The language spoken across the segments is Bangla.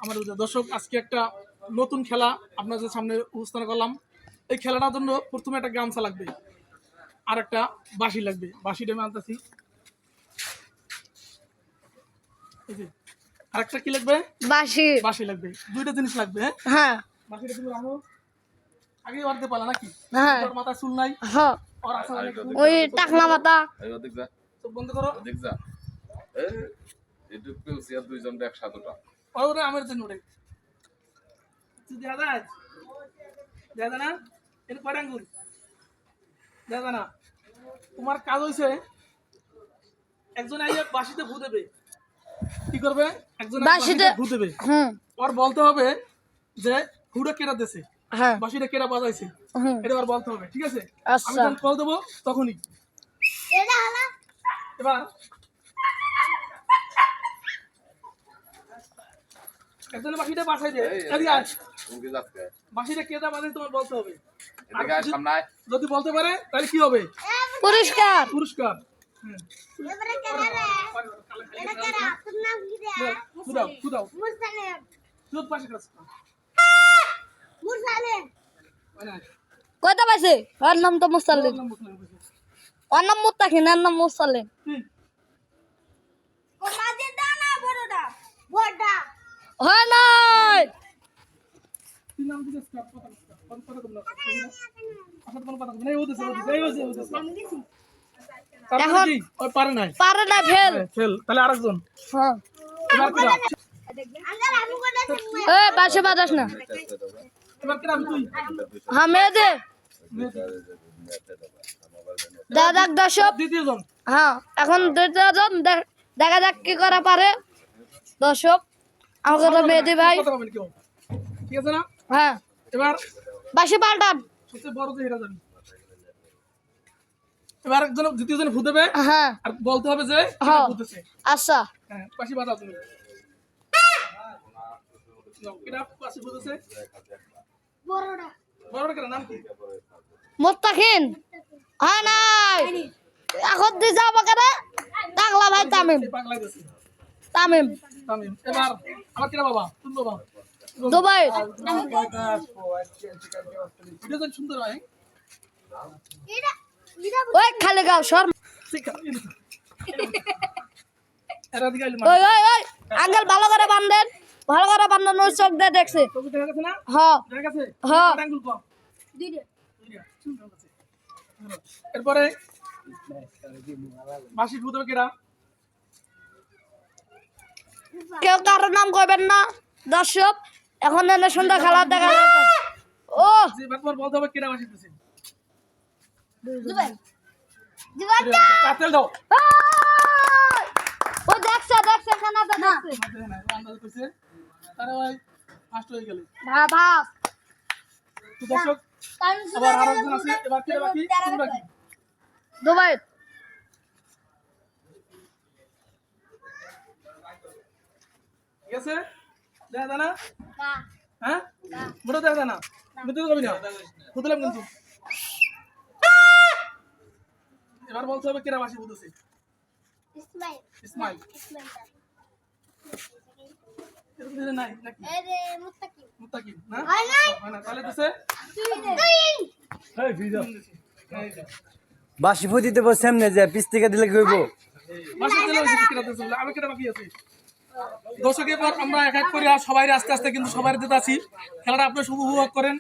আমার দর্শক আজকে একটা নতুন খেলা আপনাদের সামনে উপস্থাপন করলাম। এই খেলাটার জন্য প্রথমে একটা গামছা লাগবে আর একটা বাঁশি লাগবে। বাঁশিটা আমি আনতেছি। আর একটা কি লাগবে? বাঁশি লাগবে। দুইটা জিনিস লাগবে। হ্যাঁ, বাঁশিটা তুমি রাখো। আগে ওরতে পালা নাকি? হ্যাঁ, ওর মাথায় চুল নাই। হ্যাঁ, ওর আছে ওই টাকলা মাথা। চোখ বন্ধ করো। ওরে আমার জন্য ওরে তুই দেখা যায় দেখা না এর কয় আঙ্গুল দেখা না। তোমার কাজ হইছে একজন আইয়া বাঁশিতে ভূ দেবে। কি করবে? একজন বাঁশিতে ভূ দেবে। ওর বলতে হবে যে হুড়া কেটা দিয়েছে, হ্যাঁ, বাঁশিটা কেটা বাজাইছে, এটা আর বলতে হবে। ঠিক আছে? আমি আচ্ছা, যখন কল দেবো তখনই এবার একজনের বাঁশিটা বাসাই দে। বাঁশিটা কেটা বাজাই তোমার বলতে হবে। যদি বলতে পারে তাহলে কি হবে? পুরস্কার। পুরস্কার। কয়টা পাইছে? ওর নাম তো মুসাল্লিম। ওর নাম মুত্তাকিন, এর নাম মুসাল্লিম। হয় নাই। এখন পারে না, ফেল। তাহলে আরেকজন। হ্যাঁ, এই বাসে বাজাস না। হ্যাঁ, মেয়েদে দাদা দর্শক। দ্বিতীয়জন। হ্যাঁ, এখন দ্বিতীয়জন দেখা যাক কি করা পারে। দর্শক আমাকে মেয়েদি ভাই। ঠিক আছে না? হ্যাঁ, এবার বাসি পাল্টান। সবচেয়ে বড় যে এটা জানি। এবার একজন দ্বিতীয়জন ভূ দেবে। হ্যাঁ, আর বলতে হবে যে হ্যাঁ, ভূতেছে। আচ্ছা, হ্যাঁ, পাশি বাজাও তুমি। এটা পাশি ভূতেছে। বড়টা কেন নাম কি? মুত্তাকিন। হ্যাঁ নাই, এখন দিয়ে যাবো কেন? টাকলা ভাই তামিম। পাগলাই দিছে। তামিম তামিম। এবার আমার কিনা বাবা তুমি বাবা দুবাই। ভিডিও তো সুন্দর হয়। ওই খালি গাও সর। এরা দিকে আইলো ওই ওই ওই আঙ্কেল ভালো করে বান্ধেন, ভালো করে বান্ধন। ওই চোখ দিয়ে দেখছে। তোকে দেখা গেছে না? হ্যাঁ, দেখা গেছে? হ্যাঁ, আঙ্গুল কম। দুইটা। সুন্দর আছে। এরপরে বাঁশি ভূত হবে কেডা? কেউ কারোর নাম কইবেন না দর্শক। এখন এনে সুন্দর খেলা দেখা যাইতেছে। ও যে বারবার বলতে হবে কেডা বাঁশি দিছে। তেল দাও। ও দেখছে দেখছে খানাতে দেখছে। আন্দাজ কইছে তারা ওই ফাস্ট হয়ে গেল। ভাব তো দর্শক আবার আরেকজন আছে। এবার কেডা বাকি? তুমি বাকি। দুবাই। ঠিক আছে? দেখা যায় না? হ্যাঁ? মোটা দেখা যায় না? বুঝতে পারবি না? বুঝলাম কিন্তু। এবার বলতে হবে কেডা বাঁশি বুঝতেছে। ইসমাইল। এরকম দিলে নাই নাকি? মুত্তাকিন না? হয় না। তাহলে দিছে বাসি ফুদিতে বসে সামনে যে পিস থেকে দিলে কি হইব? বাঁশি দিলে ওই যে কেডা দিছে বলে আমি কেডা বাকি আছে। দর্শক এবার আমরা এক এক করে সবাই আস্তে আস্তে কিন্তু সবাই দিতে আছি। খেলাটা আপনি শুভ উপভোগ করেন।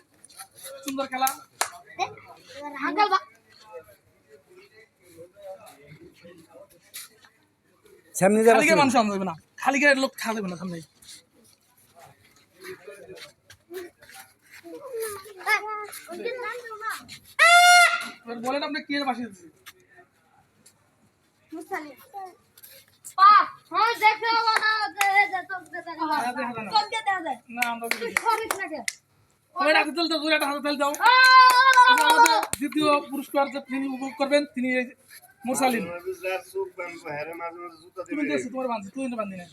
সুন্দর খেলা। সামনে যে খালিকে মানুষ আনা যাবে না। খালিকে লোক খাওয়া যাবে না সামনে। এবার বলেন আপনি কে বাঁশি দিচ্ছে? না আমরা সবাই হাতে তেল দাও, দুই একটা হাতে তেল দাও। আমাদের দ্বিতীয় পুরস্কার যে তিনি উপভোগ করবেন তিনি মুরসালিন। তুমি দিয়েছো তোমার বান্ধি, তুই না বান্ধি না।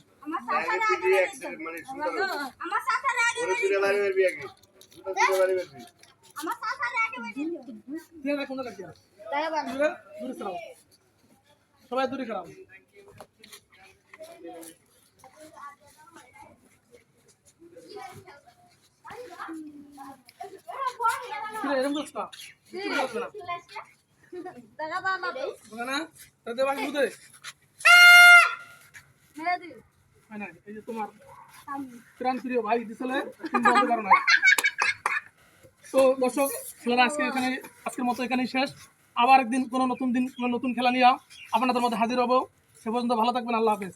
সবাই দূরে খারাপ। কিরে এরকম করছ না কিছু বলবে না বুঝা না তাতে বাকি বুঝে হয় না এই যে তোমার প্রাণ প্রিয় ভাই দিছিলে তুমি বলতে পারো না তো দর্শক খেলাটা আজকের মতো এখানেই শেষ আবার একদিন কোনো নতুন দিন কোনো নতুন খেলা নিয়ে আপনাদের মধ্যে হাজির হবো সে পর্যন্ত ভালো থাকবেন আল্লাহ হাফেজ